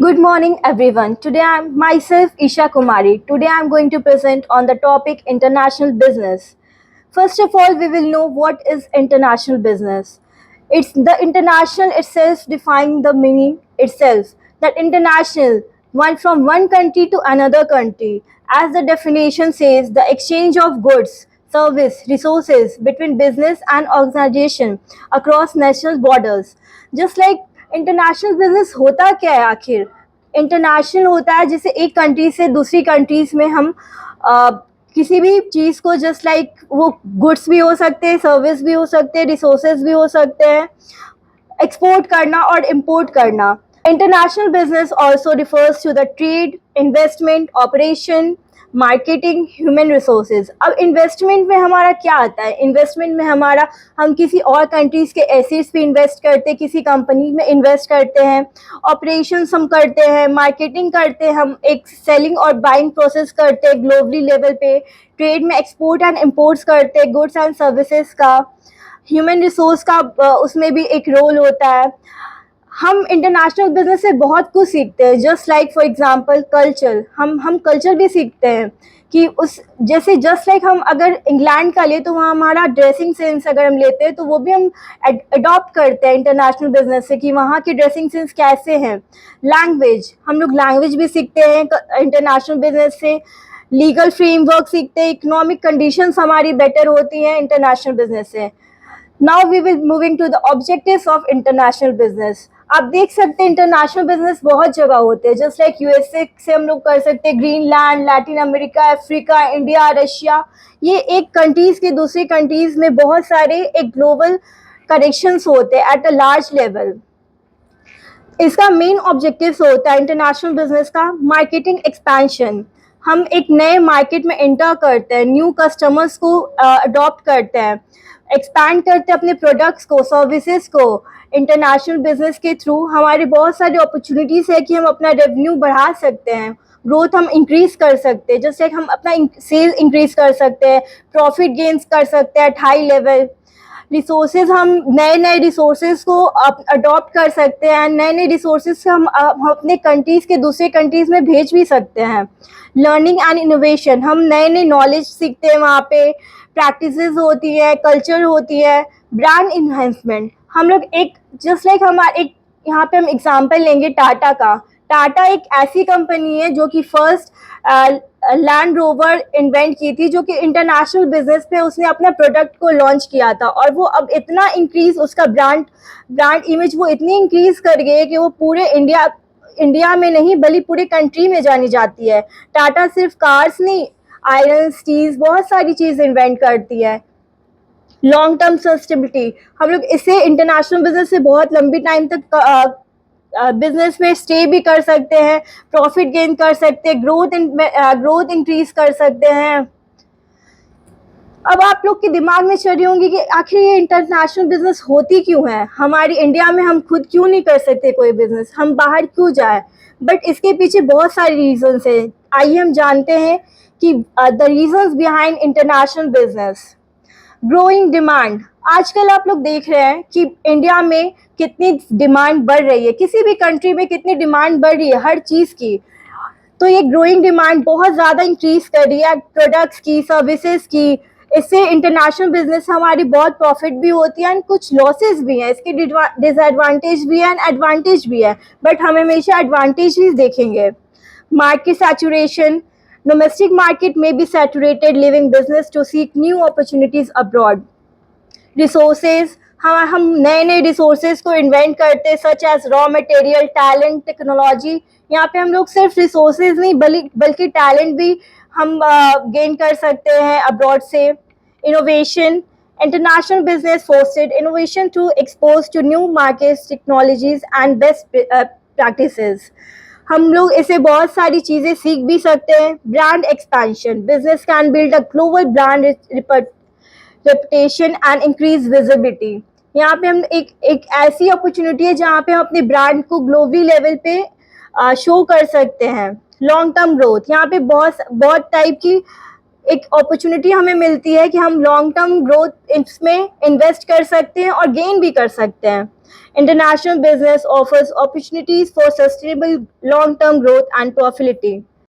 Good morning, everyone. Today I'm myself Isha Kumari. Today I'm going to present on the topic international business. First of all, we will know what is international business. It's the international itself define the meaning itself. That international, one from one country to another country. As the definition says, the exchange of goods, service, resources between business and organization across national borders. Just like international business होता क्या है आखिर? International होता है जैसे एक country से दूसरी कंट्रीज में हम किसी भी चीज़ को जस्ट लाइक वो गुड्स भी हो सकते हैं, सर्विस भी हो सकते हैं, रिसोर्सेज भी हो सकते हैं, एक्सपोर्ट करना और इम्पोर्ट करना. International business also refers to the trade, investment, operation, marketing, human resources. अब इन्वेस्टमेंट में हमारा क्या आता है? इन्वेस्टमेंट में हमारा हम किसी और कंट्रीज़ के एसेट्स पे इन्वेस्ट करते हैं, किसी कंपनी में इन्वेस्ट करते हैं, ऑपरेशंस हम करते हैं, मार्केटिंग करते हैं, हम एक सेलिंग और बाइंग प्रोसेस करते हैं ग्लोबली लेवल पे, ट्रेड में एक्सपोर्ट एंड इम्पोर्ट्स करते हैं गुड्स एंड सर्विसेज का, ह्यूमन रिसोर्स का उसमें भी एक रोल होता है. हम इंटरनेशनल बिजनेस से बहुत कुछ सीखते हैं. Just like for example culture, हम कल्चर भी सीखते हैं कि उस जैसे जस्ट लाइक हम अगर इंग्लैंड का लिए तो वहाँ हमारा ड्रेसिंग सेंस अगर हम लेते हैं तो वो भी हम अडॉप्ट करते हैं इंटरनेशनल बिजनेस से कि वहाँ के ड्रेसिंग सेंस कैसे हैं. लैंग्वेज, हम लोग लैंग्वेज भी सीखते हैं इंटरनेशनल बिजनेस से. लीगल फ्रेमवर्क सीखते हैं, इकोनॉमिक कंडीशंस हमारी बेटर होती हैं इंटरनेशनल बिजनेस से. Now we will moving to the objectives of international business. आप देख सकते हैं इंटरनेशनल बिजनेस बहुत जगह होते हैं. जस्ट लाइक यूएसए से हम लोग कर सकते हैं, Greenland, Latin America, Africa, India, Russia. ये एक कंट्रीज के दूसरी कंट्रीज में बहुत सारे एक ग्लोबल कनेक्शंस होते हैं एट अ लार्ज लेवल. इसका मेन ऑब्जेक्टिव होता है इंटरनेशनल बिजनेस का मार्केटिंग एक्सपेंशन. हम एक नए मार्केट में एंटर करते हैं, न्यू कस्टमर्स को अडॉप्ट करते हैं, एक्सपैंड करते हैं अपने प्रोडक्ट्स को, सर्विसेज को. इंटरनेशनल बिजनेस के थ्रू हमारे बहुत सारी अपॉर्चुनिटीज़ है कि हम अपना रेवेन्यू बढ़ा सकते हैं, ग्रोथ हम इंक्रीज कर सकते हैं. जैसे हम अपना सेल इंक्रीज कर सकते हैं, प्रॉफिट गेन्स कर सकते हैं एट हाई लेवल. रिसोर्सेज, हम नए नए रिसोर्सेज को अडॉप्ट कर सकते हैं, नए नए रिसोर्सेज हम अपने कंट्रीज़ के दूसरे कंट्रीज़ में भेज भी सकते हैं. लर्निंग एंड इनोवेशन, हम नए नए नॉलेज सीखते हैं, वहाँ पे प्रैक्टिसेस होती है, कल्चर होती है. ब्रांड इन्हेंसमेंट, हम लोग एक जस्ट लाइक हमारे एक यहाँ पे हम एग्जांपल लेंगे टाटा का. टाटा एक ऐसी कंपनी है जो कि फर्स्ट लैंड रोवर इन्वेंट की थी, जो कि इंटरनेशनल बिजनेस पे उसने अपना प्रोडक्ट को लॉन्च किया था. और वो अब इतना इंक्रीज उसका ब्रांड इमेज वो इतनी इंक्रीज कर गई है कि वो पूरे इंडिया में नहीं बल्कि पूरे कंट्री में जानी जाती है. टाटा सिर्फ कार्स नहीं, आयरन, स्टील्स, बहुत सारी चीज़ इन्वेंट करती है. लॉन्ग टर्म सस्टेनेबिलिटी, हम लोग इसे इंटरनेशनल बिजनेस से बहुत लंबी टाइम तक बिजनेस में स्टे भी कर सकते हैं, प्रॉफिट गेन कर सकते हैं, ग्रोथ इंक्रीज कर सकते हैं. अब आप लोग के दिमाग में चल रही होंगी कि आखिर ये इंटरनेशनल बिजनेस होती क्यों है, हमारी इंडिया में हम खुद क्यों नहीं कर सकते कोई बिजनेस, हम बाहर क्यों जाए? बट इसके पीछे बहुत सारे रीजंस हैं. आइए हम जानते हैं कि the reasons behind international business. Growing demand, आजकल आप लोग देख रहे हैं कि इंडिया में कितनी डिमांड बढ़ रही है, किसी भी कंट्री में कितनी डिमांड बढ़ रही है हर चीज़ की. तो ये ग्रोइंग डिमांड बहुत ज़्यादा इंक्रीज कर रही है प्रोडक्ट्स की, सर्विसेज की. इससे इंटरनेशनल बिजनेस हमारी बहुत प्रॉफिट भी होती है एंड कुछ लॉसेस भी हैं. इसके डिसएडवांटेज भी है एंड एडवांटेज भी है, बट हम हमेशा एडवांटेज ही देखेंगे. Market saturation, domestic market may be saturated, leaving business to seek new opportunities abroad. Resources, हम नए नए रिसोर्सेज को इन्वेंट करते हैं, such as raw material, talent, technology. यहाँ पे हम लोग सिर्फ रिसोर्सेज नहीं बल्कि टैलेंट भी हम गेन कर सकते हैं अब्रॉड से. Innovation, international business fostered innovation to expose to new markets, technologies and best practices. हम लोग इसे बहुत सारी चीज़ें सीख भी सकते हैं. Brand expansion, business can build a global brand reputation and increase visibility. यहाँ पे हम एक ऐसी अपॉर्चुनिटी है जहाँ पे हम अपने ब्रांड को ग्लोबली लेवल पे शो कर सकते हैं. लॉन्ग टर्म ग्रोथ, यहाँ पे बहुत टाइप की एक अपॉर्चुनिटी हमें मिलती है कि हम लॉन्ग टर्म ग्रोथ इसमें इन्वेस्ट कर सकते हैं और गेन भी कर सकते हैं. International business offers opportunities for sustainable long-term growth and profitability.